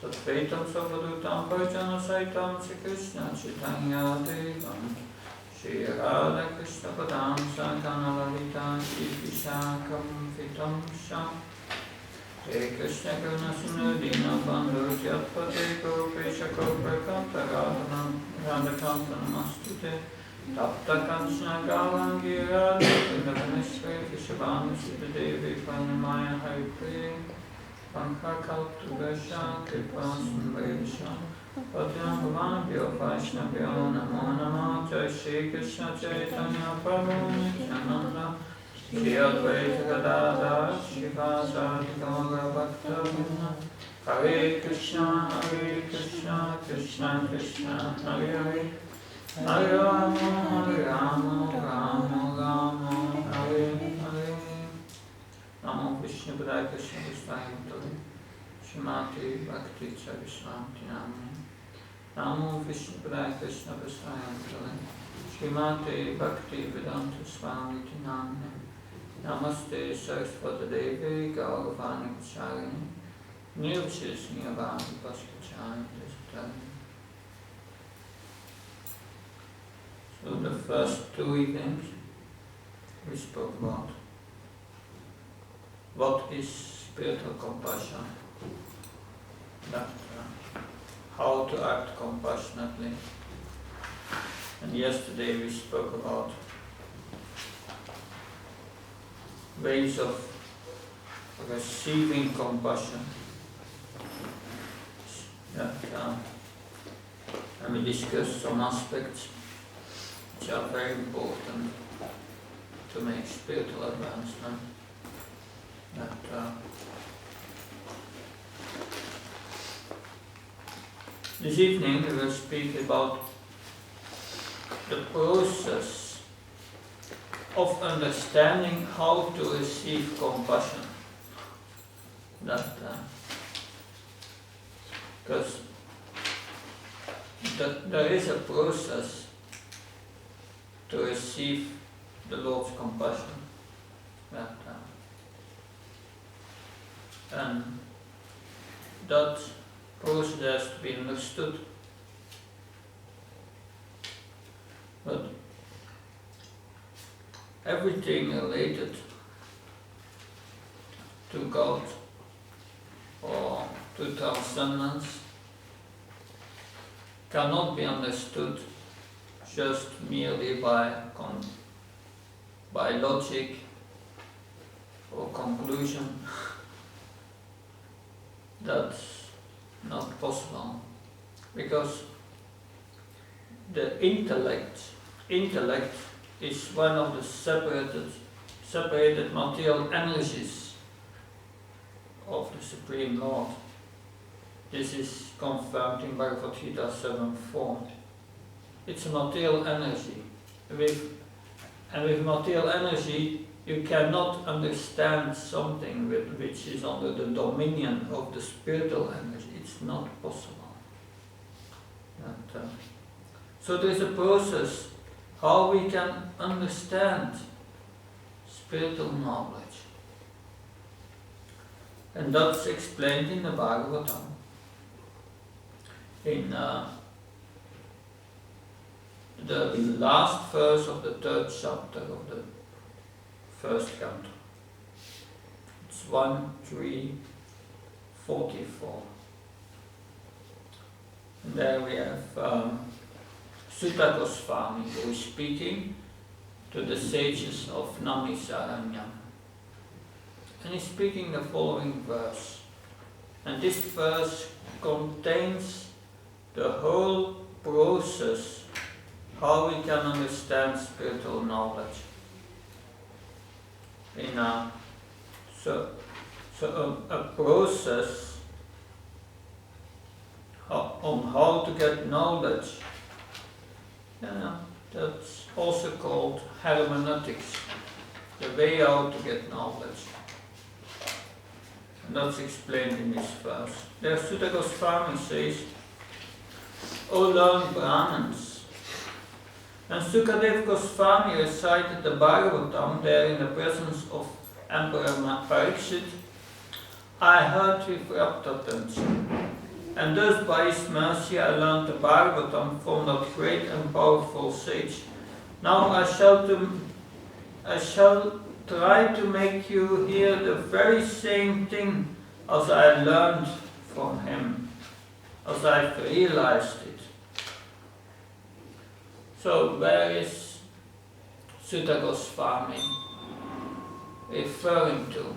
Tatvetam Savadutam Bhajana Saitam Shri Krishna Chaitanya Devam Shri Radha Krishna Padam Sankana Lalita Shri Vishakam Vitam Sham Hare Krishna Karuna Sindhu Dina Bandhu Jatpate Gopesha Gopakanta Radhakanta Namastute Tapta Kanchana Galangi Radha Vrindavaneshwari Vishabhanu Sita Devi Pranamaya Hari Priya Pankhakaltu Vesha Kripasun Vesha Patyam Bhavanabhyo Vaishnavyo Namo Namo Jai Shri Krishna Chaitanya Prabhu Nityananda Shri Advaita Gadadhar Shivasadi Gaura Bhakta Vrinda Hare Krishna Krishna Krishna Hare Hare Hare Rama Rama Rama Hare Hare Namo Vishnu Padaya Krishna Vishvayamtari Shrimati Bhakti Charisvanti Namni Namo Vishnu Padaya Krishna Vishvayamtari Shrimati Bhakti Vedanta Swamiti Namni Namaste Saraswati Devi Gauravani Vacharini Nirvishis Nirvani Paskachani Desatani. So the first two evenings we spoke about what is spiritual compassion, that, how to act compassionately. And yesterday we spoke about ways of receiving compassion. That, and we discussed some aspects which are very important to make spiritual advancement. That, this evening we will speak about the process of understanding how to receive compassion. That, because there is a process to receive the Lord's compassion. And that process has to be understood. But everything related to God or to transcendence cannot be understood just merely by logic or conclusion. That's not possible, because the intellect is one of the separated material energies of the Supreme Lord. This is confirmed in Bhagavad Gita 7.4. It's a material energy. With material energy, you cannot understand something which is under the dominion of the spiritual energy. It's not possible. So there is a process how we can understand spiritual knowledge. And that's explained in the Bhagavatam. In the last verse of the 3rd chapter of the 1st canto. It's 1.3.44. And there we have Sutta Goswami, who is speaking to the sages of Namisaranya. And he's speaking the following verse. And this verse contains the whole process how we can understand spiritual knowledge. A process on how to get knowledge. That's also called hermeneutics, the way how to get knowledge. And that's explained in this verse. There Sutta Goswami says, O learned Brahmins. And Sukadev Goswami recited the Bhagavatam there in the presence of Emperor Parikshit. I heard with rapt attention, and thus by his mercy I learned the Bhagavatam from that great and powerful sage. Now I shall try to make you hear the very same thing as I learned from him, as I've realized it. So where is Sutta Goswami referring to?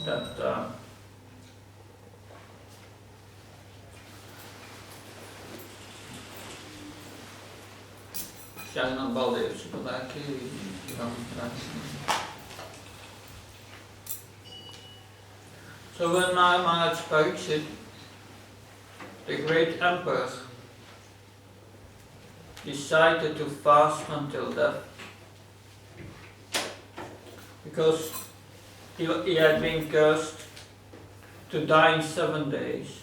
That Shana Baldev Subhadaki. So when Maharaj Parikshit, the great emperor, decided to fast until death, because he had been cursed to die in 7 days.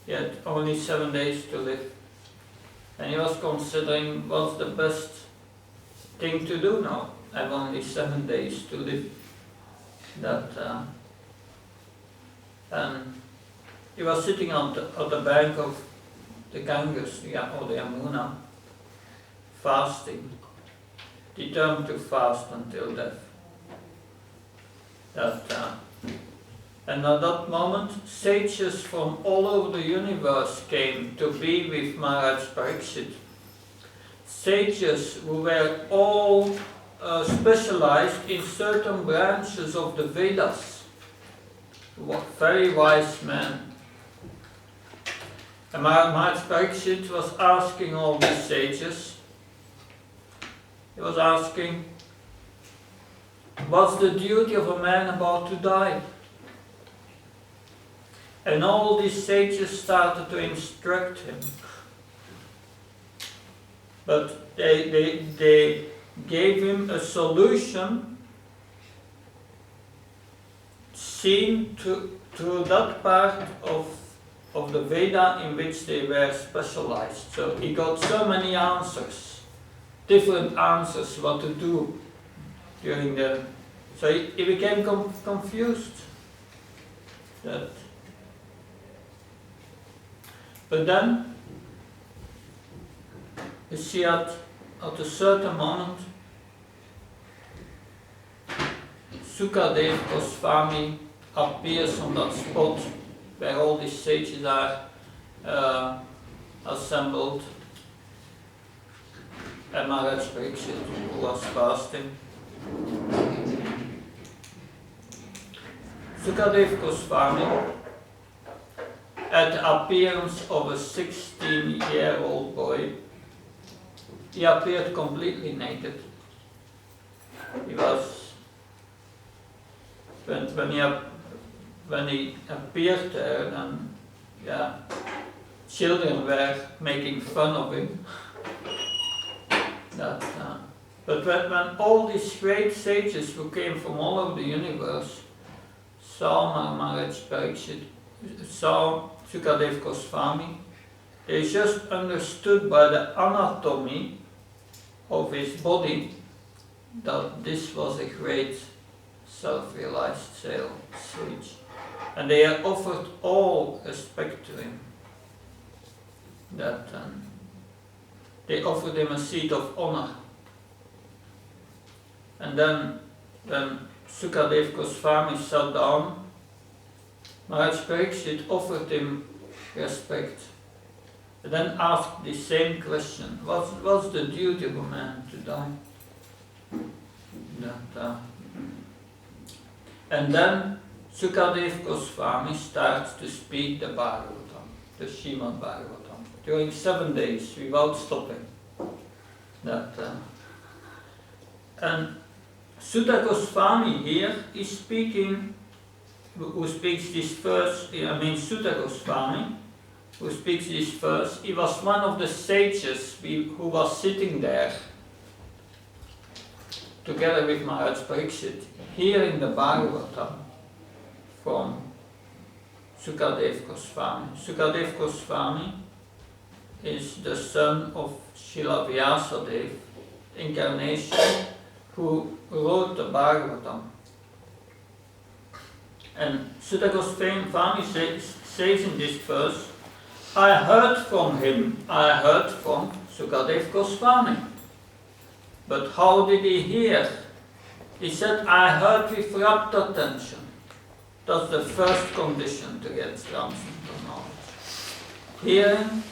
He had only 7 days to live. And he was considering what's the best thing to do now. I have only 7 days to live. And he was sitting on the bank of the Ganges, or the Yamuna, fasting, determined to fast until death. And at that moment, sages from all over the universe came to be with Maharaj Parikshit. Sages who were all specialized in certain branches of the Vedas, very wise men. And Maharaj Parikshit was asking all these sages, he was asking, what's the duty of a man about to die? And all these sages started to instruct him. But they gave him a solution seen to that part of of the Veda in which they were specialized. So he got so many answers, different answers what to do during the... So he became confused. But then, you see at a certain moment, Sukadev Goswami appears on that spot where all these sages are assembled, and Maharaj Pariksit, who was fasting. Sukadev Goswami, at the appearance of a 16-year-old boy, he appeared completely naked. He was, when he appeared there, and children were making fun of him. But when all these great sages who came from all over the universe saw Maharaj Pariksit, saw Sukadev Goswami, they just understood by the anatomy of his body that this was a great self-realized sage. And they offered all respect to him. They offered him a seat of honor. And then when Sukadev Goswami sat down, Maharaj Pariksit offered him respect. And then asked the same question: what's the duty of a man to die? And then Sukadev Goswami starts to speak the Bhagavatam, the Srimad Bhagavatam, during 7 days without stopping. And Sutta Goswami here is speaking, who speaks this verse, Sutta Goswami, who speaks this verse, he was one of the sages who was sitting there together with Maharaj Pariksit, hearing the Bhagavatam from Sukadev Goswami. Sukadev Goswami is the son of Srila Vyasadeva, incarnation, who wrote the Bhagavatam. And Sutta Goswami says in this verse, I heard from him, I heard from Sukadev Goswami. But how did he hear? He said, I heard with rapt attention. That's the first condition to get transcendental knowledge. Hearing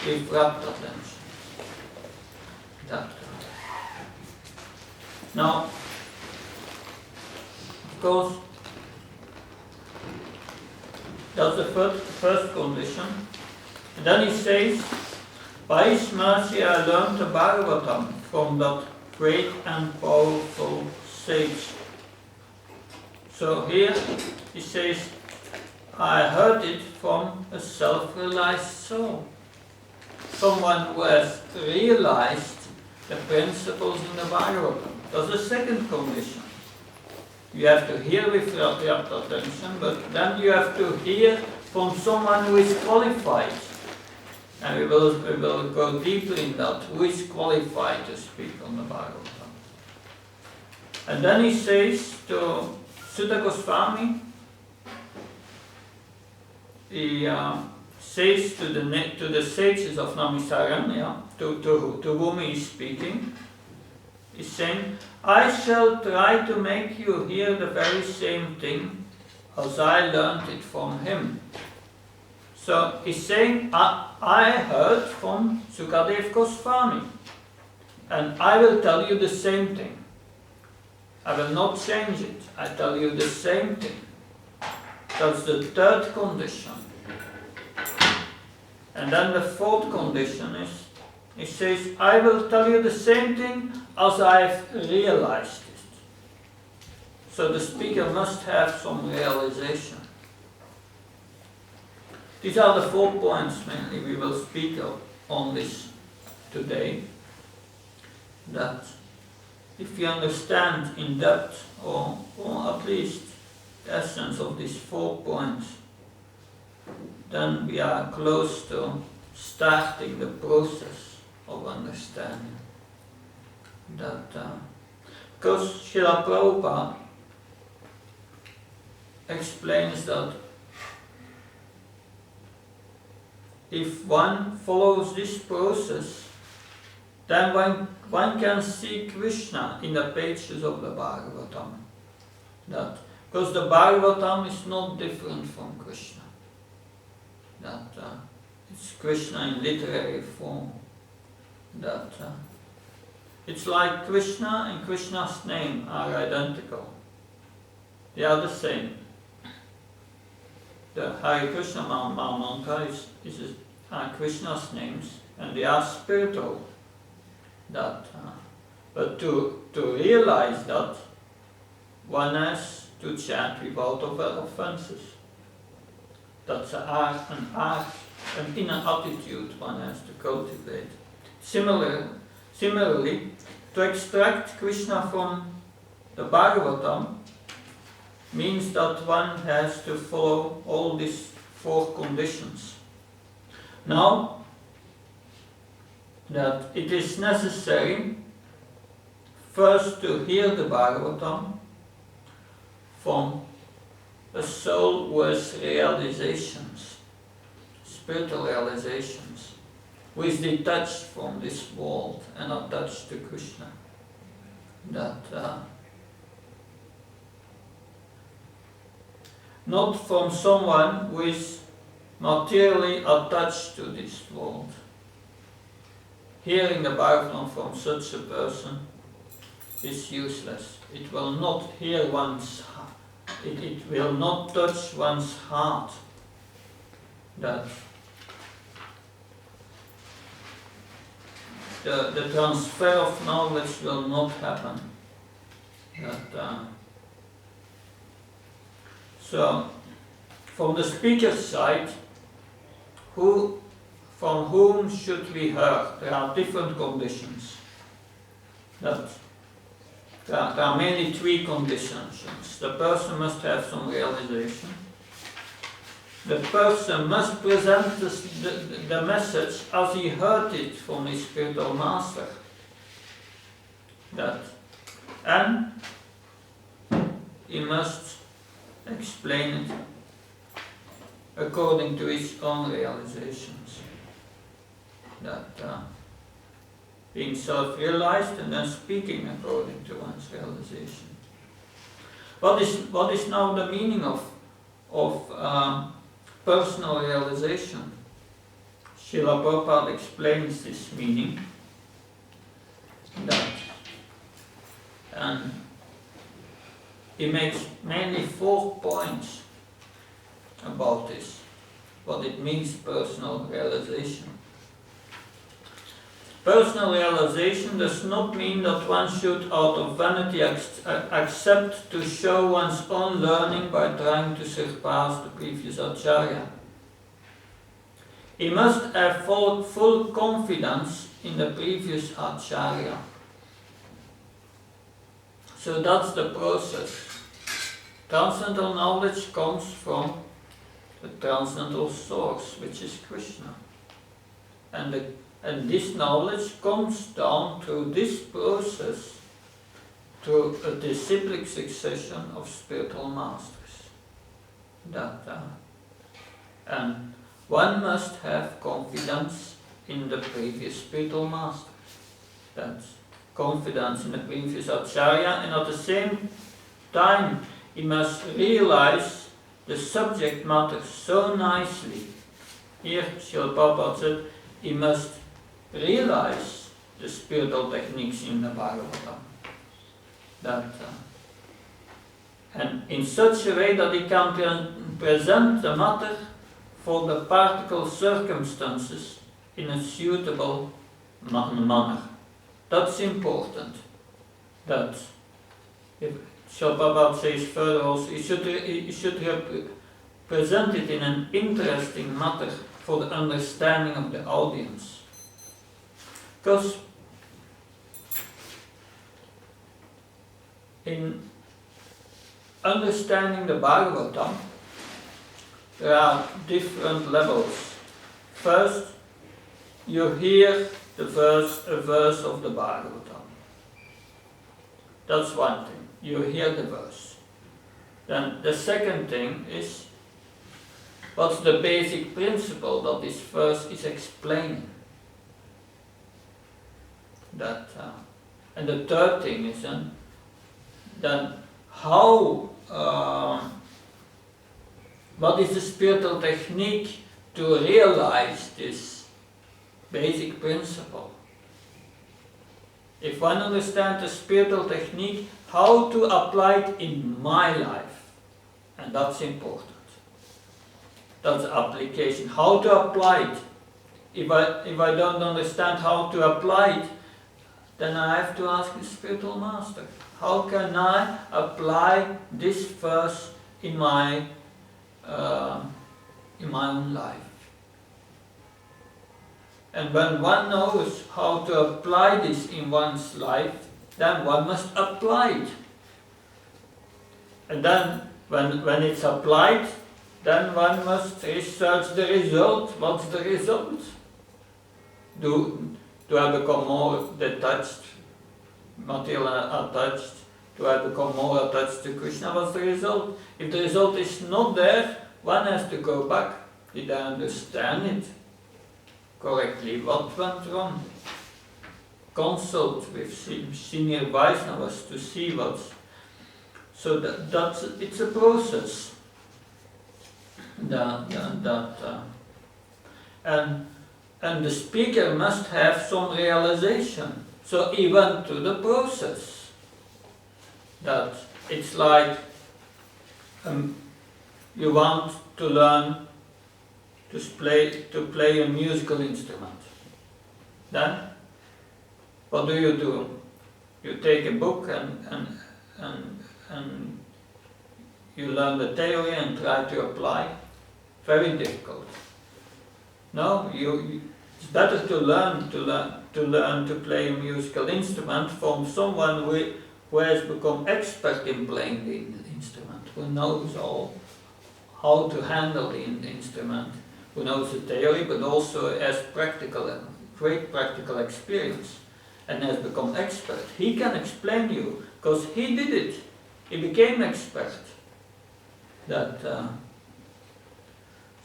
with rapt attention. Now, of course, that's the first condition. And then he says, by his mercy I learned the Bhagavatam from that great and powerful sage. So here he says, I heard it from a self-realized soul. Someone who has realized the principles in the Bhagavatam. That's the second condition. You have to hear with rapt attention, but then you have to hear from someone who is qualified. And we will go deeper in that, who is qualified to speak on the Bhagavatam. And then he says to Sutta Goswami, he says to the sages of Namisaranya, to whom he is speaking, he's saying, I shall try to make you hear the very same thing as I learned it from him. So he's saying, I heard from Sukadev Goswami, and I will tell you the same thing. I will not change it. I tell you the same thing. That's the third condition. And then the fourth condition is, he says, I will tell you the same thing as I've realized it. So the speaker must have some realization. These are the 4 points mainly we will speak on this today. That if you understand in depth, or at least the essence of these 4 points, then we are close to starting the process of understanding. Because Srila Prabhupada explains that if one follows this process, then one can see Krishna in the pages of the Bhagavatam. Because the Bhagavatam is not different from Krishna. It's Krishna in literary form. It's like Krishna and Krishna's name are identical. They are the same. The Hare Krishna mantra are Krishna's names, and they are spiritual. But to realize that, one has to chant without offenses. That's an inner attitude one has to cultivate. Similarly, to extract Krishna from the Bhagavatam means that one has to follow all these 4 conditions. Now, that it is necessary first to hear the Bhagavatam from a soul who has realizations, spiritual realizations, who is detached from this world and attached to Krishna. Not from someone who is materially attached to this world. Hearing the Bhagavatam from such a person is useless. It will not hear one's heart. It will not touch one's heart. The transfer of knowledge will not happen. So, from the speaker's side, from whom should we hear? There are different conditions. There are mainly 3 conditions. The person must have some realization. The person must present the message as he heard it from his spiritual master. And he must explain it according to his own realizations. Being self-realized and then speaking according to one's realization. What is now the meaning of personal realization? Srila Prabhupada explains this meaning. And he makes mainly 4 points about this, what it means, personal realization. Personal realization does not mean that one should, out of vanity, accept to show one's own learning by trying to surpass the previous acharya. He must have full confidence in the previous acharya. So that's the process. Transcendental knowledge comes from the transcendental source, which is Krishna. And this knowledge comes down through this process, through a disciplic succession of spiritual masters. And one must have confidence in the previous spiritual masters. That's confidence in the previous acharya, and at the same time he must realize the subject matter so nicely. Here, Srila Prabhupada said, he must realize the spiritual techniques in the Bhagavatam. And in such a way that he can present the matter for the particular circumstances in a suitable manner. That's important. That if Srila Prabhupada says further also, he should present it in an interesting matter for the understanding of the audience. Because in understanding the Bhagavatam, there are different levels. First, you hear a verse of the Bhagavatam. That's one thing. You hear the verse. Then the second thing is, what's the basic principle that this verse is explaining? And the third thing is then how, what is the spiritual technique to realize this basic principle? If one understands the spiritual technique, how to apply it in my life, and that's important. That's application. How to apply it. If I don't understand how to apply it, then I have to ask the spiritual master. How can I apply this verse in my own life? And when one knows how to apply this in one's life, then one must apply it. And then when it's applied, then one must research the result. What's the result? Do I become more detached, material attached? Do I become more attached to Krishna? What's the result? If the result is not there, one has to go back. Did I understand it correctly? What went wrong? Consult with senior Vaishnavas to see what's... So it's a process. And the speaker must have some realization. So he went through the process. That it's like you want to learn to play a musical instrument. Then what do? You take a book and you learn the theory and try to apply. Very difficult. No, it's better to learn to play a musical instrument from someone who has become expert in playing the instrument, who knows how to handle the instrument, who knows the theory, but also has great practical experience, and has become expert. He can explain you, because he did it. He became expert.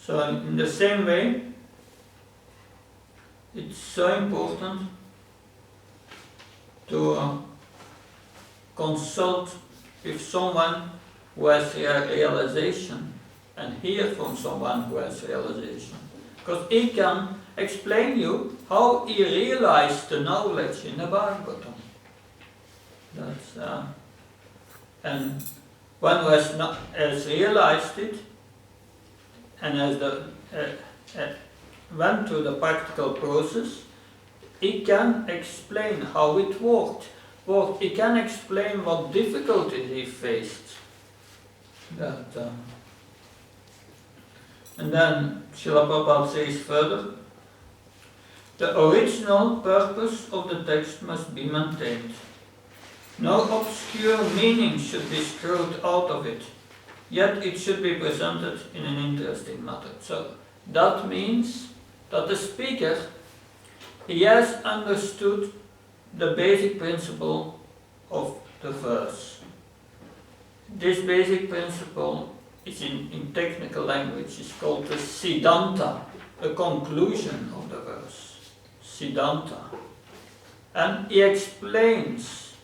So in the same way, it's so important to consult with someone who has realization and hear from someone who has realization. Because he can explain you how he realized the knowledge in the Bhagavatam. And one who has realized it and has went through the practical process, he can explain how it worked. He can explain what difficulties he faced. And then Srila Prabhupada says further, the original purpose of the text must be maintained. No obscure meaning should be screwed out of it, yet it should be presented in an interesting manner. So that means that the speaker, he has understood the basic principle of the verse. This basic principle is in technical language is called the Siddhanta, the conclusion of the verse. Siddhanta. And he explains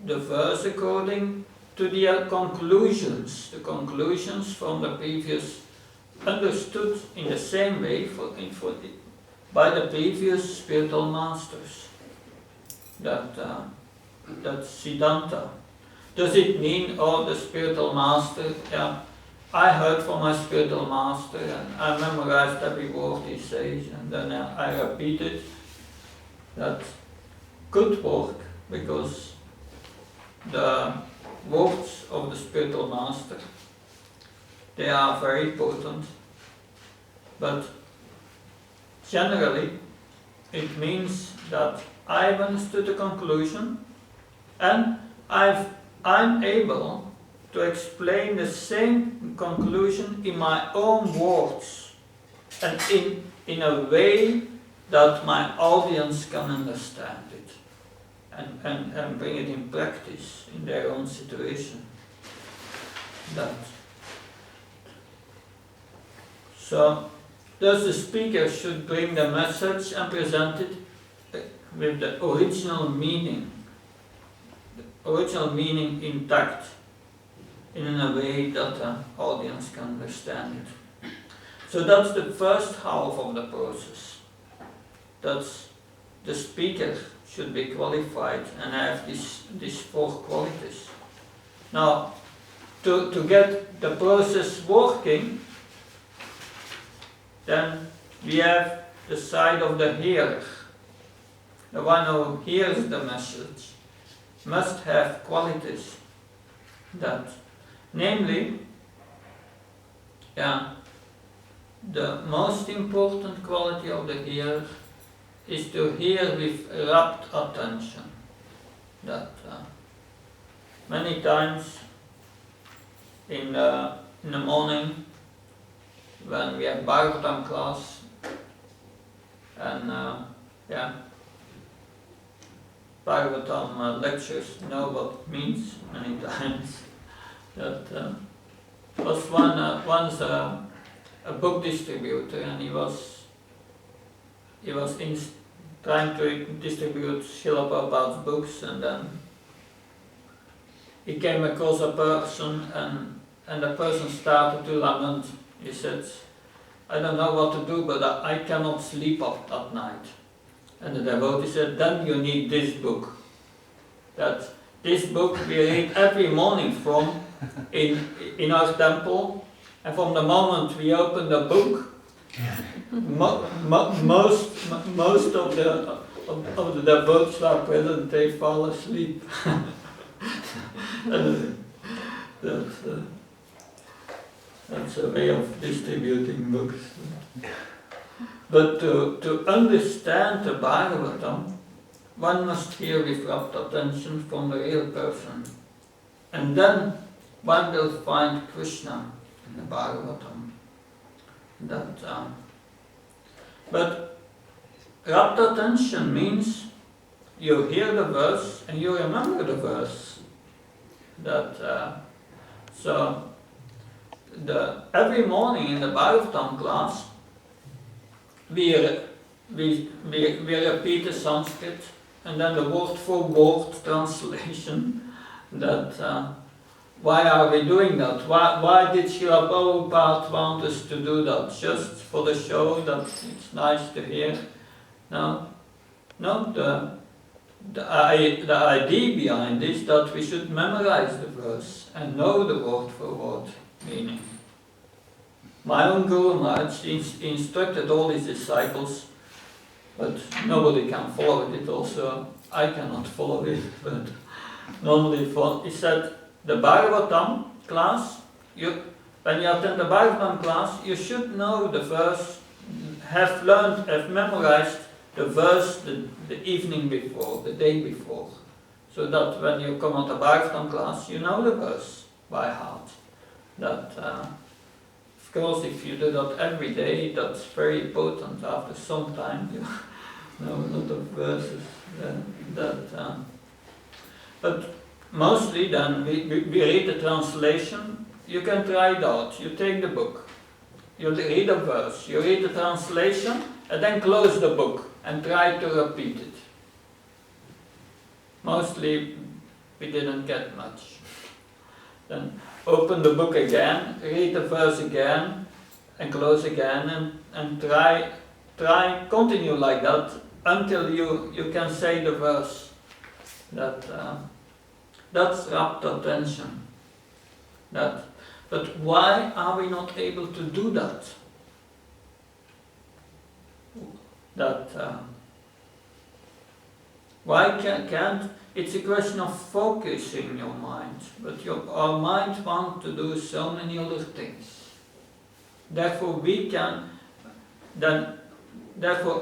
the verse according to the conclusions from the previous, understood in the same way by the previous spiritual masters. That's Siddhanta. Does it mean, the spiritual master, I heard from my spiritual master and I memorized every word he says and then I repeat it? That could work, because the words of the spiritual master, they are very potent, but generally it means that I've understood the conclusion and I'm able to explain the same conclusion in my own words and in a way that my audience can understand it and bring it in practice in their own situation. So, thus the speaker should bring the message and present it with the original meaning intact in a way that the audience can understand it. So that's the first half of the process. That's the speaker should be qualified and have these 4 qualities. Now, to get the process working, then we have the side of the hearer. The one who hears the message must have qualities that, namely, the most important quality of the hearer is to hear with rapt attention. That many times in the morning when we have Bhagavatam class and Bhagavatam lectures know what it means many times. That was once a book distributor, and he was trying to distribute Srila Prabhupada's books, and then he came across a person, and the person started to lament. He said, "I don't know what to do, but I cannot sleep at night." And the devotee said, "Then you need this book. That this book we read every morning from in our temple, and from the moment we open the book, most of the devotees who are present, they fall asleep." That's a way of distributing books. But to understand the Bhagavatam, one must hear with rapt attention from the real person. And then one will find Krishna in the Bhagavatam. But rapt attention means you hear the verse and you remember the verse. Every morning in the Bhagavatam class, we repeat the Sanskrit and then the word for word translation. Why are we doing that? Why did Srila Prabhupada want us to do that? Just for the show that it's nice to hear? No, the idea behind is that we should memorize the verse and know the word for word meaning. My own Guru Maharaj instructed all his disciples, but nobody can follow it. Also, I cannot follow it. But normally, he said, the Bhagavatam class, when you attend the Bhagavatam class, you should know the verse, have memorized the verse the evening before, the day before, so that when you come at the Bhagavatam class, you know the verse by heart. Of course, if you do that every day, that's very potent. After some time, you know a lot of verses. But mostly, then we read the translation. You can try it out. You take the book, you read a verse, you read the translation, and then close the book and try to repeat it. Mostly, we didn't get much. Then open the book again, read the verse again, and close again, and try, continue like that until you can say the verse. That's rapt attention. But why are we not able to do that? Why can't? It's a question of focusing your mind, but our mind wants to do so many other things. Therefore,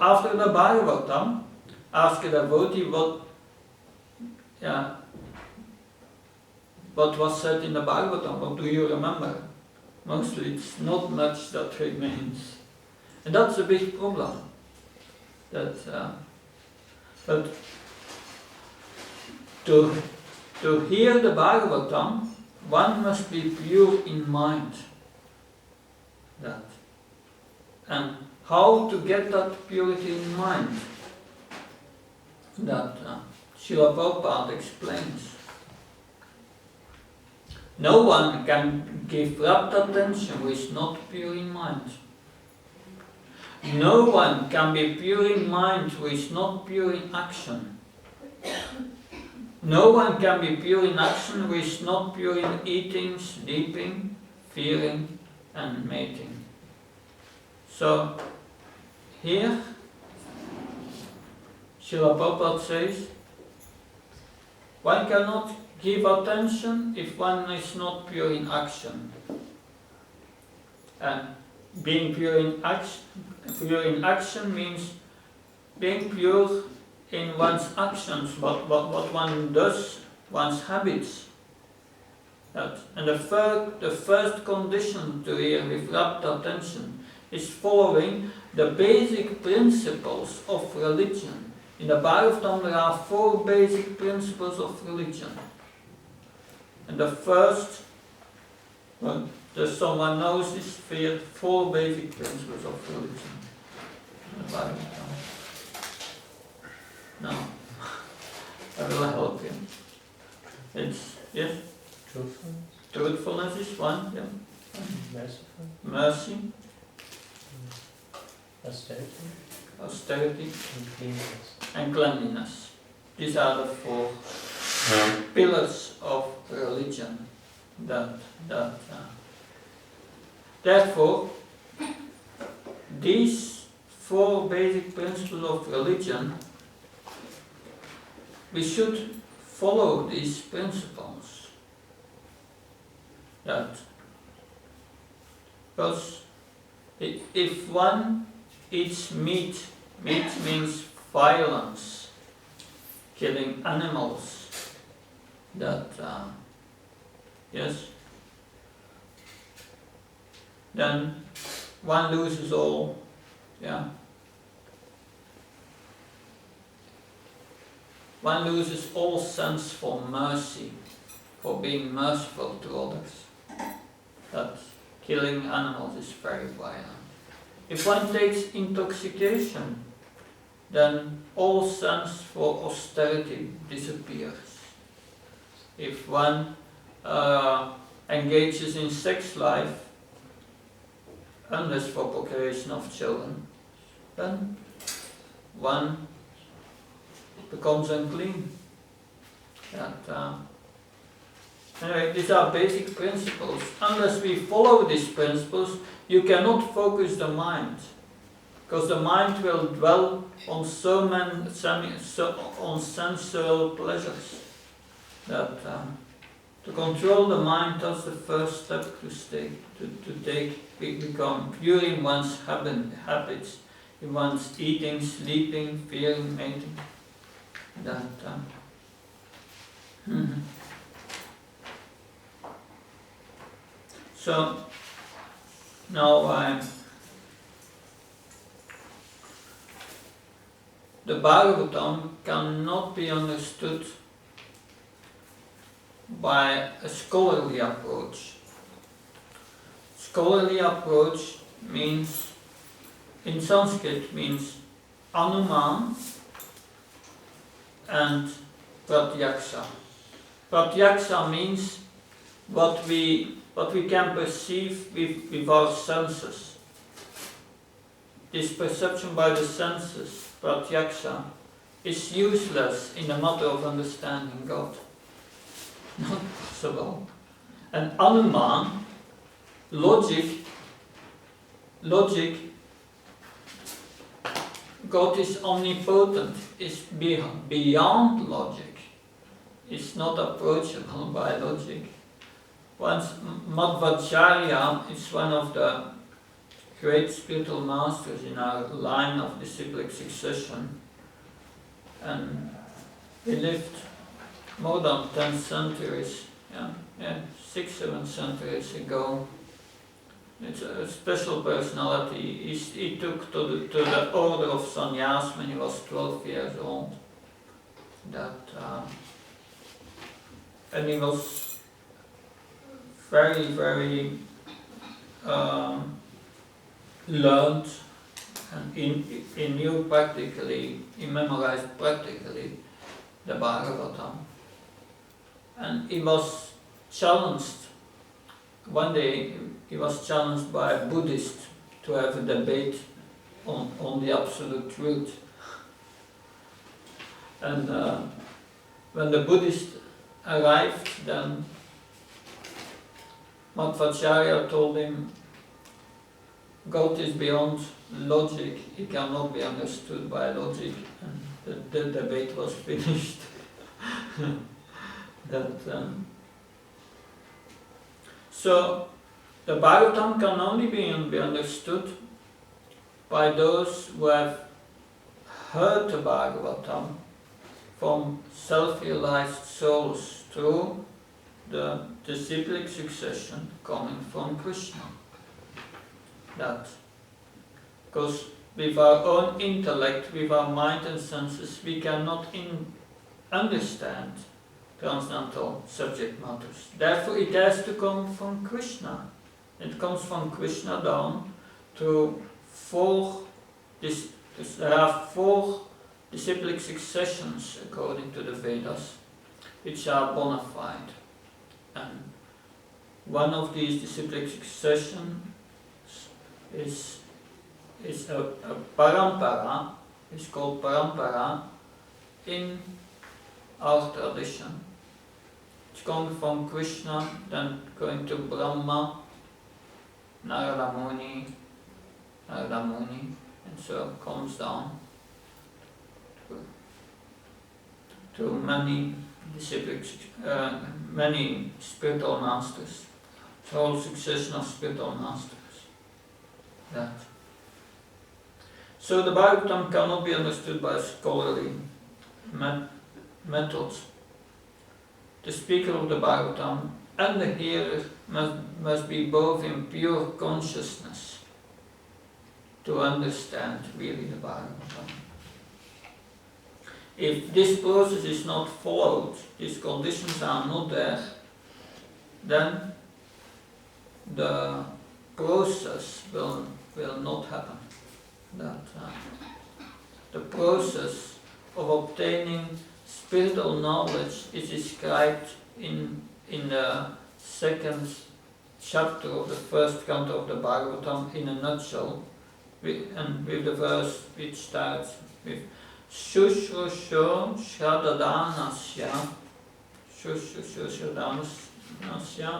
after the Bhagavatam, ask a devotee what was said in the Bhagavatam, what do you remember? Mostly it's not much that remains. And that's a big problem. But to hear the Bhagavatam, one must be pure in mind. And how to get that purity in mind? That Srila Prabhupada explains. No one can give rapt attention who is not pure in mind. No one can be pure in mind who is not pure in action. No one can be pure in action who is not pure in eating, sleeping, fearing, and mating. So, here, Srila Prabhupada says, one cannot give attention if one is not pure in action. And being pure in action means being pure in one's actions, what one does, one's habits. And the first condition to hear with rapt attention is following the basic principles of religion. In the Bhagavatam there are 4 basic principles of religion. And the first, well, just someone knows this, 4 basic principles of religion. In the Bhagavatam. Now, I will help you. It's, yes? Truthfulness. Truthfulness is one, yeah. Merciful. Mercy. Austerity. And cleanliness. These are the 4 pillars of religion. Therefore, these 4 basic principles of religion, we should follow these principles. Because if one eats meat means violence, killing animals, yes, then one loses all, one loses all sense for mercy, for being merciful to others. That killing animals is very violent. If one takes intoxication, then all sense for austerity disappears. If one engages in sex life, unless for procreation of children, then one becomes unclean. Anyway, these are basic principles. Unless we follow these principles, you cannot focus the mind, because the mind will dwell on on sensual pleasures. To control the mind, that's the first step to become pure in one's habits, in one's eating, sleeping, fearing, mating. So now the Bhagavatam cannot be understood by a scholarly approach. Scholarly approach means, in Sanskrit, means anuman and pratyaksha. Pratyaksha means what we can perceive with our senses. This perception by the senses, pratyaksha, is useless in the matter of understanding God. Not possible. And anuman, logic, God is omnipotent, is beyond logic. It's not approachable by logic. Once Madhvacharya is one of the great spiritual masters in our line of disciplic succession, and he lived more than 10 centuries. 6-7 centuries ago. It's a special personality. He took to the order of sannyas when he was 12 years old. And he was very, very learned, and he knew practically, he memorized practically the Bhagavatam. And he was challenged. One day he was challenged by a Buddhist to have a debate on the absolute truth. And when the Buddhist arrived, then Madhvacharya told him, God is beyond logic, he cannot be understood by logic, and the debate was finished. So the Bhagavatam can only be understood by those who have heard the Bhagavatam from self-realized souls through the disciplic succession coming from Krishna. Because with our own intellect, with our mind and senses, we cannot understand transcendental subject matters. Therefore it has to come from Krishna. It comes from Krishna down to there are 4 disciplic successions according to the Vedas, which are bona fide. And one of these disciplic successions is a parampara, it's called parampara in our tradition. It's coming from Krishna, then going to Brahma, Narada Muni, and so it comes down to many many spiritual masters. It's a whole succession of spiritual masters. So the Bhagavatam cannot be understood by scholarly methods. The speaker of the Bhagavatam and the hearer must be both in pure consciousness to understand really the Bhagavatam. If this process is not followed, these conditions are not there, then the process will not happen. The process of obtaining spiritual knowledge is described in the 2nd chapter of the 1st canto of the Bhagavatam in a nutshell, with the verse which starts with Shushrusho Shadadanasya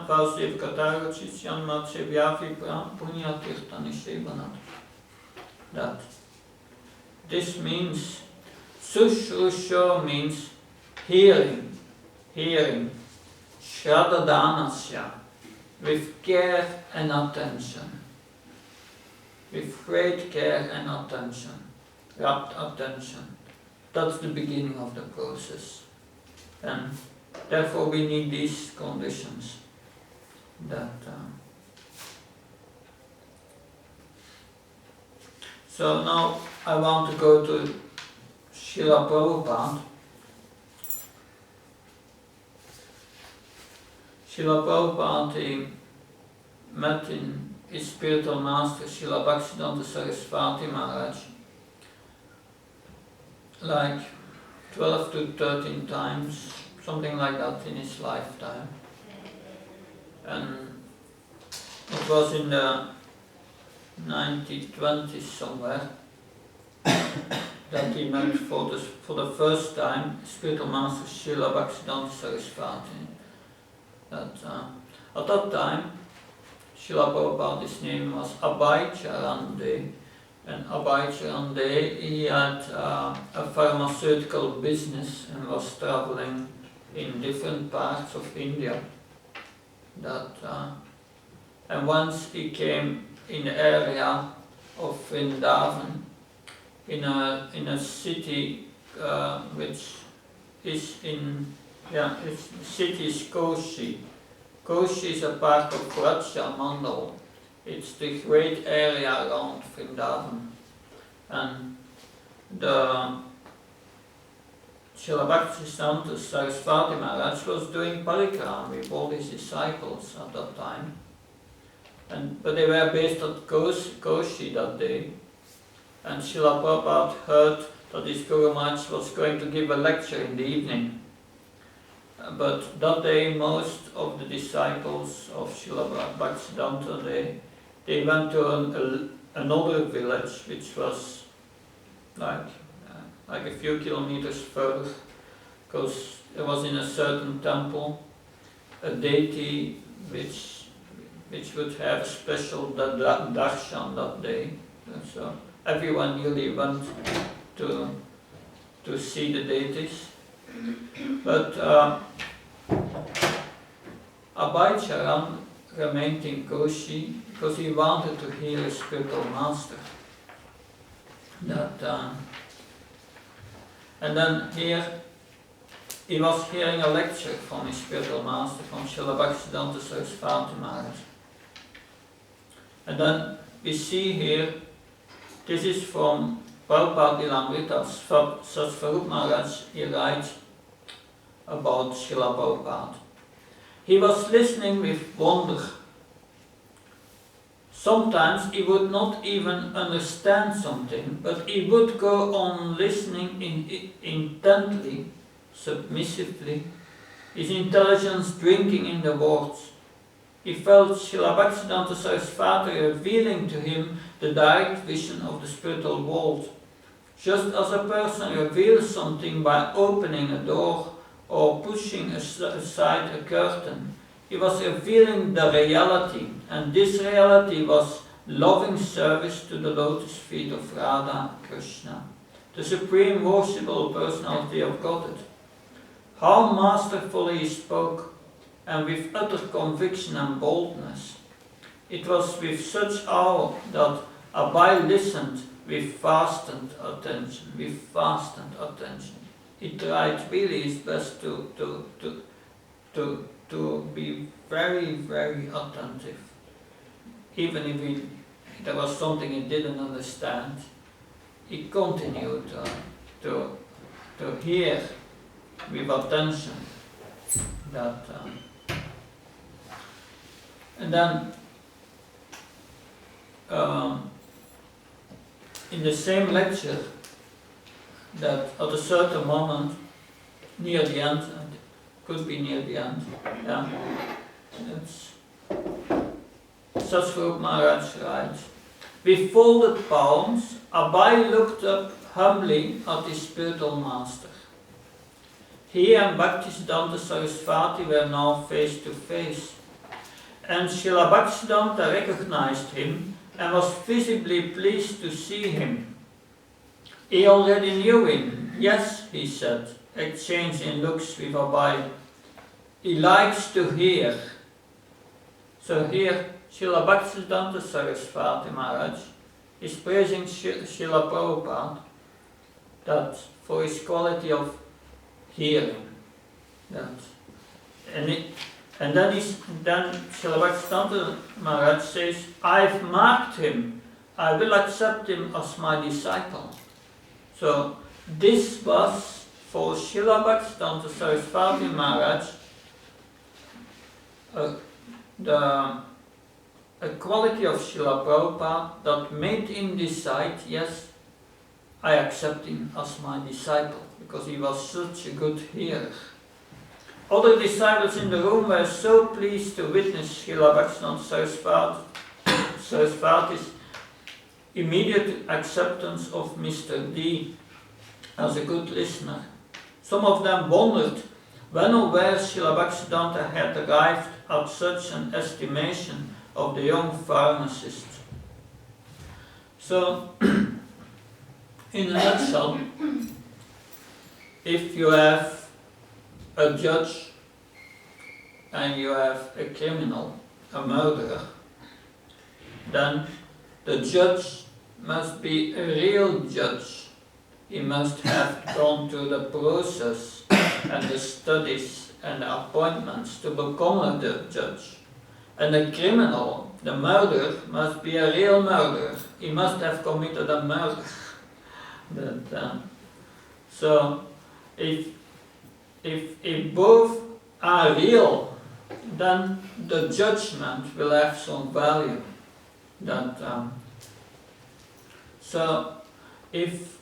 Vasudev Katarachityan Matse Vyafi Punyatirtanishevanat. That this means Shushrusho means hearing, Shadadanasya, with care and attention, with great care and attention, rapt attention. That's the beginning of the process, and therefore we need these conditions. So now I want to go to Srila Prabhupada. Srila Prabhupada, he met in his spiritual master Srila Bhaktisiddhanta Saraswati Maharaj like 12 to 13 times, something like that in his lifetime. And it was in the 1920s somewhere that he met for the first time spiritual master Srila Bhaktisiddhanta Saraswati. At that time, Srila Prabhupada's name was Abhay Charande, and Abhay Charande, he had a pharmaceutical business and was traveling in different parts of India. And once he came in the area of Vrindavan, in a city which is its city is Koshi, Koshi is a part of Vratsya Mandal. It's the great area around Vrindavan. And the Srila Bhaktisiddhanta Sarasvati Maharaj was doing parikrama with all his disciples at that time. But they were based at Koshi that day. And Srila Prabhupada heard that his Guru Maharaj was going to give a lecture in the evening. But that day most of the disciples of Srila Bhaktisiddhanta, they went to another village which was like a few kilometers further, because there was in a certain temple a deity which would have a special darshan that day. And so everyone really went to see the deities. But Abhay Charan remained in Koshi because he wanted to hear a spiritual master. And then here he was hearing a lecture from his spiritual master, from Srila Bhaktisiddhanta Sarasvati Maharaj. And then we see here, this is from Prabhupada Lilamrita, Satsvarup Maharaj, he writes about Srila Prabhupada. He was listening with wonder. Sometimes he would not even understand something, but he would go on listening intently, submissively, his intelligence drinking in the words. He felt Srila Bhaktisiddhanta Sarasvati revealing to him the direct vision of the spiritual world, just as a person reveals something by opening a door or pushing aside a curtain. He was revealing the reality, and this reality was loving service to the lotus feet of Radha Krishna, the supreme worshipable personality of Godhead. How masterfully he spoke, and with utter conviction and boldness. It was with such awe that Abhay listened with fastened attention. He tried really his best to be very, very attentive. Even if there was something he didn't understand, he continued to hear with attention. And then in the same lecture, that at a certain moment, near the end, could be near the end, Satsvarup Maharaj writes, with folded palms, Abhay looked up humbly at his spiritual master. He and Bhaktisiddhanta Sarasvati were now face to face, and Srila Bhaktisiddhanta recognized him and was visibly pleased to see him. He already knew him. Yes, he said, exchanging looks with Abhay. He likes to hear. So here, Srila Bhaktisiddhanta Sarasvati Maharaj is praising Srila Prabhupada that for his quality of hearing. And then Srila Bhaktisiddhanta Maharaj says, I've marked him. I will accept him as my disciple. So this was for Srila Bhaktisiddhanta Sarasvati Maharaj a quality of Srila Prabhupada that made him decide, yes, I accept him as my disciple, because he was such a good hearer. Other disciples in the room were so pleased to witness Srila Bhaktisiddhanta Sarasvati's immediate acceptance of Mr. D as a good listener. Some of them wondered when or where Srila Bhaktisiddhanta had arrived at such an estimation of the young pharmacist. So, in a nutshell, if you have a judge and you have a criminal, a murderer, then the judge must be a real judge. he must have gone through the process and the studies and the appointments to become a judge. And the criminal, the murderer, must be a real murderer. He must have committed a murder. So, if both are real, then the judgment will have some value. So, if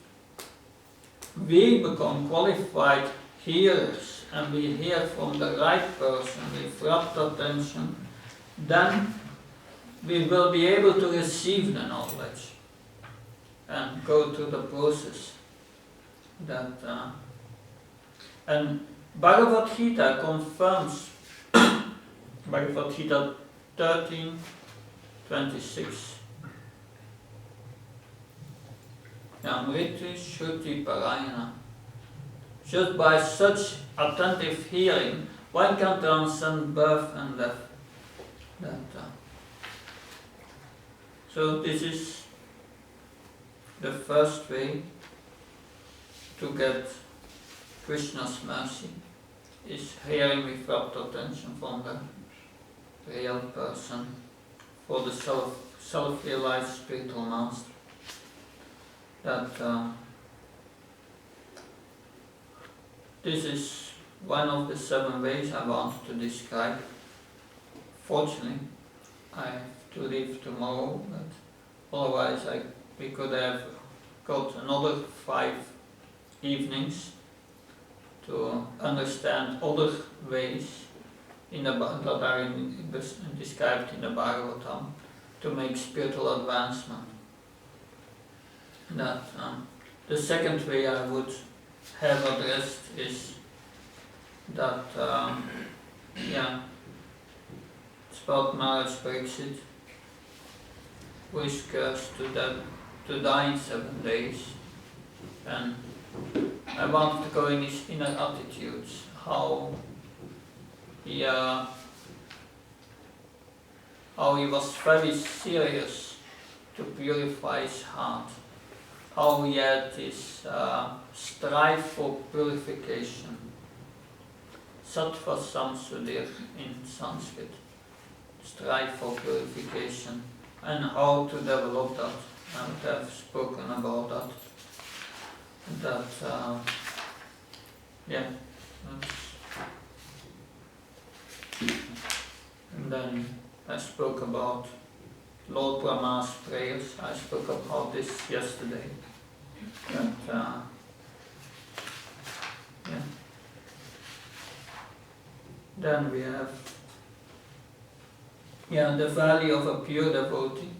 we become qualified hearers and we hear from the right person with rapt attention, then we will be able to receive the knowledge and go through the process. And Bhagavad Gita confirms Bhagavad Gita 13:26. Amriti Shruti Parayana. Just by such attentive hearing, one can transcend birth and death. So this is the first way to get Krishna's mercy, is hearing with rapt attention from the real person for the self-realized spiritual master. This is one of the 7 ways I want to describe. Fortunately, I have to leave tomorrow, but otherwise we could have got another 5 evenings to understand other ways that are described in the Bhagavatam to make spiritual advancement. The second way I would have addressed is that it's about Maharaj Pariksit, who is cursed to die in 7 days, and I want to go in his inner attitudes, how he was very serious to purify his heart, how he had this strive for purification, sattva samsudir in Sanskrit, strive for purification, and how to develop that. I would have spoken about that. And then I spoke about Lord Brahma's prayers. I spoke about this yesterday. Then we have the value of a pure devotee,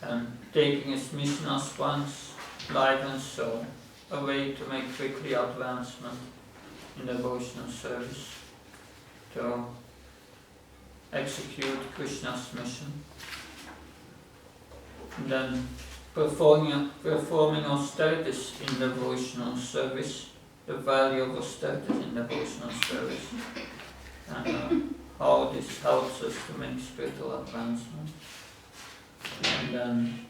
and taking his mission as one's life and soul, a way to make quickly advancement in devotional service, to execute Krishna's mission. And then performing austerities in devotional service, the value of austerities in devotional service, and how this helps us to make spiritual advancement. And then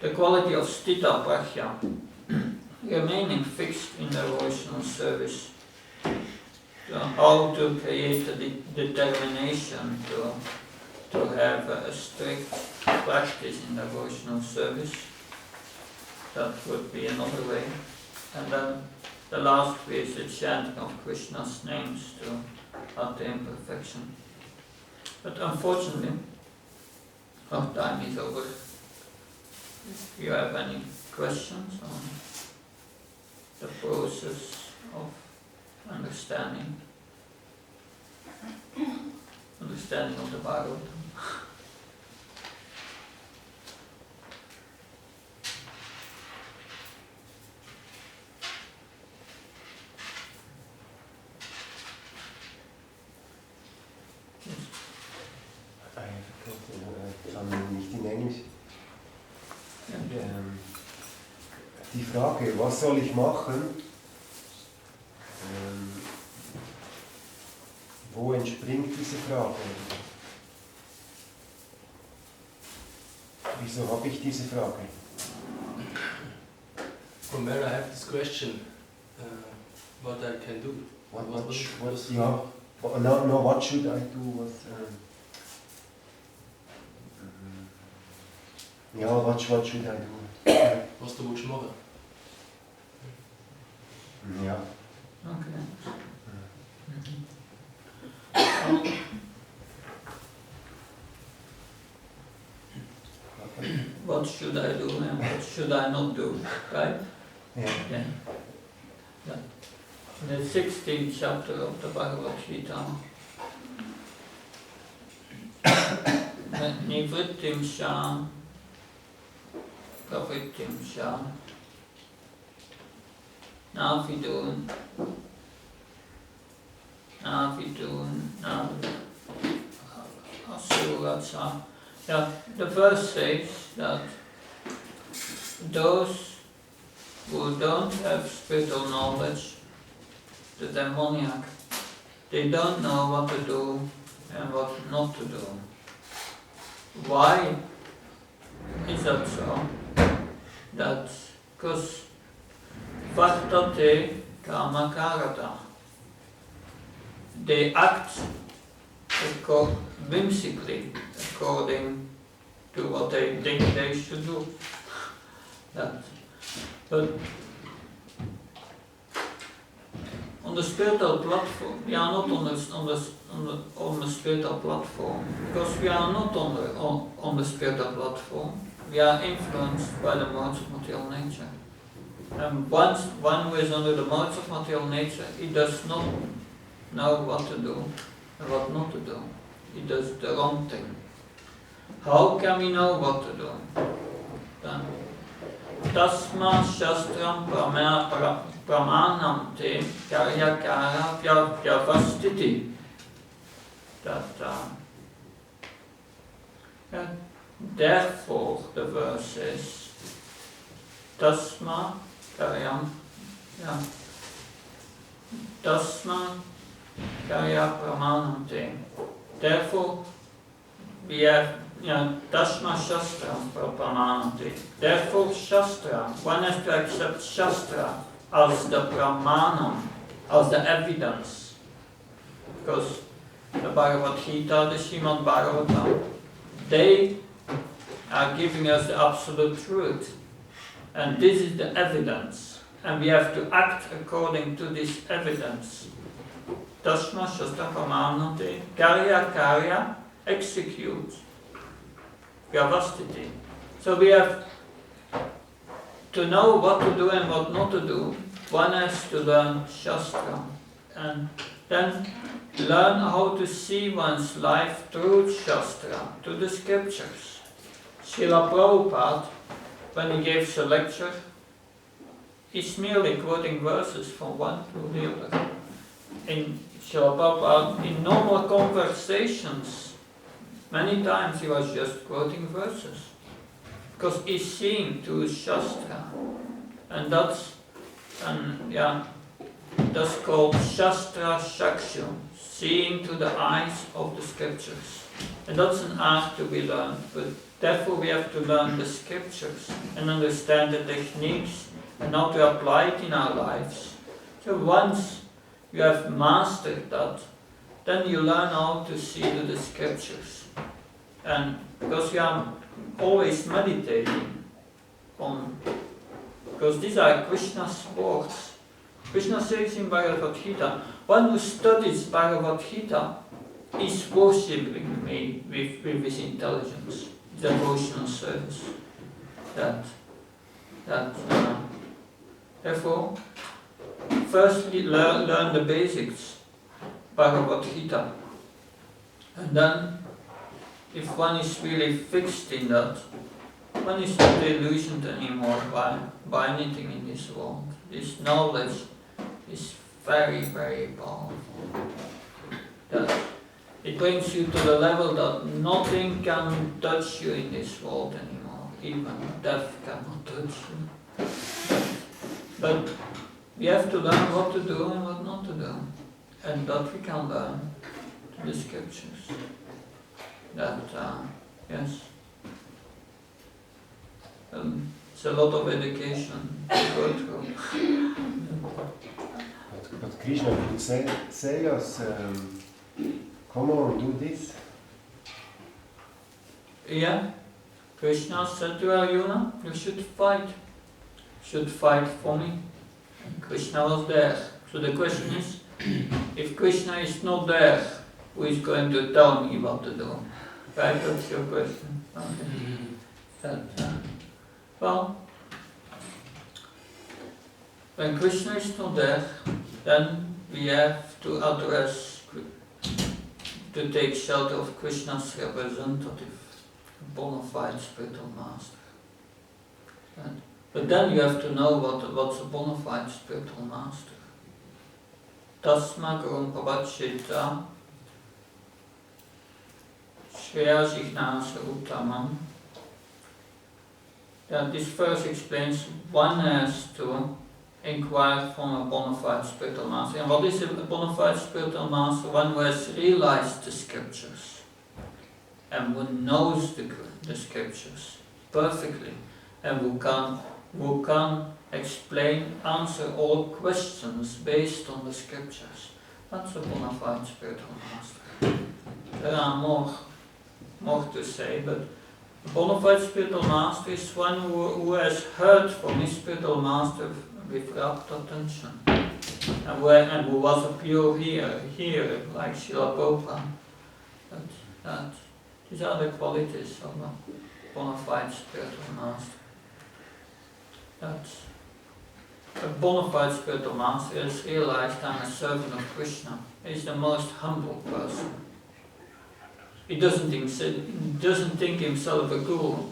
the quality of sthita prajna, remaining fixed in devotional service, how to create a determination to have a strict practice in devotional service. That would be another way. And then the last way is the chanting of Krishna's names to attain perfection. But unfortunately, our time is over. If you have any questions on the process of understanding of the Bhagavatam. Nicht in Englisch. Die Frage, was soll ich machen, wo entspringt diese Frage? Wieso habe ich diese Frage? From where I have this question, what I can do. What was should I do? What should I do? Was du willst machen? Ja. Okay. What should I do and what should I not do, right? Yeah. Yeah. In the 16th chapter of the Bhagavad Gita, Nivrittim Sha, Pravrittim Sha, Navidun, Asuratsa. Yeah, the verse says that those who don't have spiritual knowledge, the demoniac, they don't know what to do and what not to do. Why is that so? That's because Vartate Kamakarata. They act whimsically according to what they think they should do. That. But on the spiritual platform, we are not on the spiritual platform, because we are not on the spiritual platform. We are influenced by the modes of material nature. And once one who is under the modes of material nature, he does not know what to do and what not to do. He does the wrong thing. How can we know what to do? Then, Tasma Shastram Pramanam Te Karyakara Vyavastiti. Therefore, the verse is Tasma Karyam. Tasma Karya Pramanam Te. Therefore, we have Tasma Shastra Pramanam Te. Therefore, Shastra, one has to accept Shastra as the Pramanam, as the evidence. Because the Bhagavad Gita, the Srimad Bhagavatam, they are giving us the absolute truth. And this is the evidence. And we have to act according to this evidence. Tasma Shastra Pramanam Te. Karya, execute. Vyavastiti. So we have to know what to do and what not to do. One has to learn Shastra. And then learn how to see one's life through Shastra, through the scriptures. Srila Prabhupada, when he gives a lecture, he's merely quoting verses from one to the other. In Srila Prabhupada, in normal conversations, many times he was just quoting verses. Because he's seeing through Shastra. And that's called Shastra Shakshu, seeing through the eyes of the scriptures. And that's an art to be learned, but therefore we have to learn the scriptures and understand the techniques and how to apply it in our lives. So once you have mastered that, then you learn how to see through the scriptures. And because you are always meditating on, because these are Krishna's words. Krishna says in Bhagavad Gita, one who studies Bhagavad Gita is worshipping me with his intelligence, devotional service. Therefore, firstly learn the basics, Bhagavad Gita, and then if one is really fixed in that, one is not illusioned anymore by anything in this world. This knowledge is very, very powerful. That it brings you to the level that nothing can touch you in this world anymore. Even death cannot touch you. But we have to learn what to do and what not to do. And that we can learn through the scriptures. Yes. It's a lot of education to go through. But Krishna would say us, come on, do this. Yeah, Krishna said to Arjuna, you should fight. Should fight for me. And Krishna was there. So the question is, if Krishna is not there, who is going to tell me what to do? Right, that's your question. Okay. Well, when Krishna is not there, then we have to to take shelter of Krishna's representative, bona fide spiritual master. Right? But then you have to know what's a bona fide spiritual master. Tasma Gurum Pavachita Shreya Jignasa Uttamam. This verse explains one has to inquire from a bona fide spiritual master. And what is a bona fide spiritual master? One who has realized the scriptures and who knows the scriptures perfectly and who can answer all questions based on the scriptures. That's a bona fide spiritual master. There are more to say, but a bona fide spiritual master is one who has heard from his spiritual master with rapt attention, and who was a pure hearer like Srila Prabhupada. These are the qualities of a bona fide spiritual master. That's a bona fide spiritual master has realized I'm a servant of Krishna. He's the most humble person. He doesn't think himself a guru.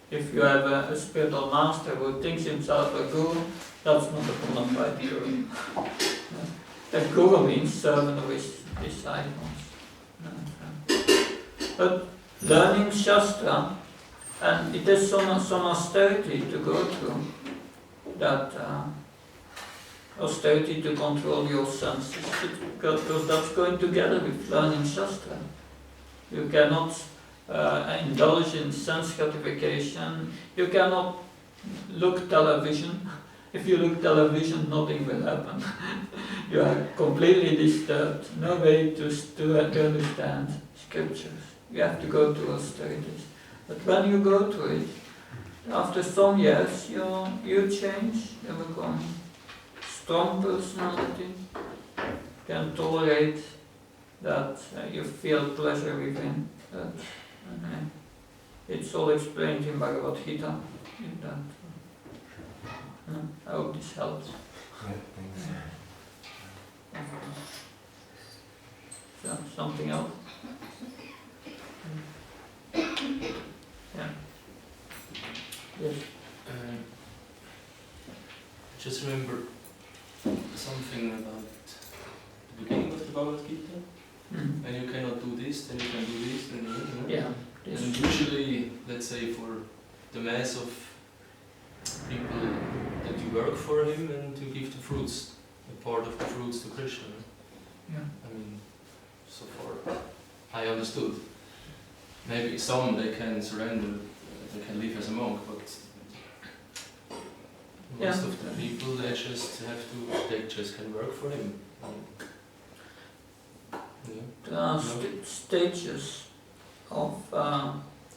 If you have a spiritual master who thinks himself a guru, that's not a bona fide guru. A guru means servant of his disciples. But learning Shastra, and it has some austerity to go through, that austerity to control your senses, because that's going together with learning Shastra. You cannot indulge in sense gratification. You cannot look television. If you look television, nothing will happen. You are completely disturbed. No way to understand scriptures. You have to go to austerities. But when you go to it, after some years, you change. You become strong personality. Can tolerate that you feel pleasure within. It's all explained in Bhagavad Gita. In that. I hope this helps. Yeah, thanks. Something else? Yeah. Yes. Just remember something about the beginning of the Bhagavad Gita. And you cannot do this, then you can do this, and yeah. And usually, let's say for the mass of people that you work for him and you give the fruits, a part of the fruits to Krishna. Yeah. I mean, so far I understood. Maybe some they can surrender, they can live as a monk, but most of the people they just can work for him. There are stages of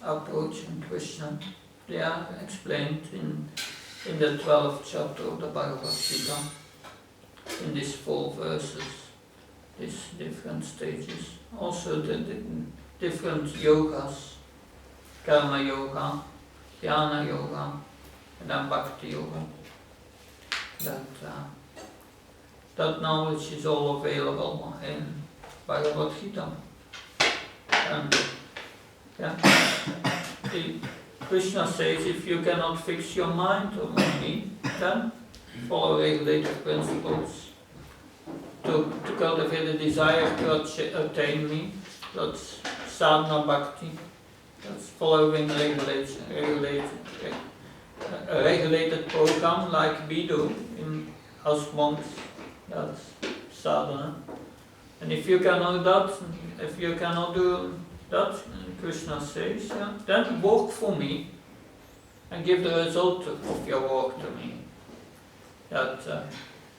approaching Krishna. They are explained in the 12th chapter of the Bhagavad Gita, in these 4 verses, these different stages. Also the different yogas, karma yoga, jnana yoga, and then bhakti yoga. That knowledge is all available in Bhagavad Gita. And Krishna says, if you cannot fix your mind on me, then follow regulated principles. To cultivate a desire to attain me, that's sadhana bhakti. That's following a regulated program like we do as monks. That's sadhana. And if you cannot do that, Krishna says, then work for me. and give the result of your work to me. That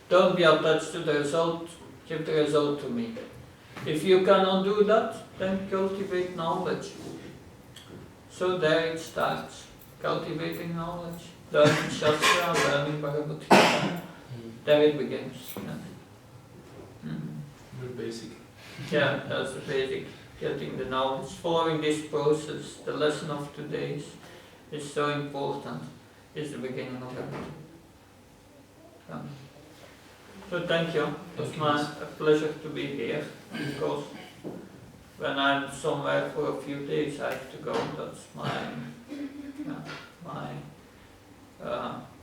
don't be attached to the result, give the result to me. If you cannot do that, then cultivate knowledge. So there it starts, cultivating knowledge, learning Shastra, learning Bhagavad Gita. There it begins. Very basic. Yeah, that's the basic, getting the knowledge. Following this process, the lesson of today is so important. It's the beginning of everything. So thank you. It was a pleasure to be here. Because when I'm somewhere for a few days, I have to go. That's my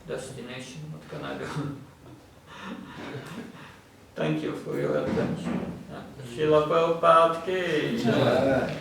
destination. What can I do? Thank you for your attention. Srila Prabhupada ki jai.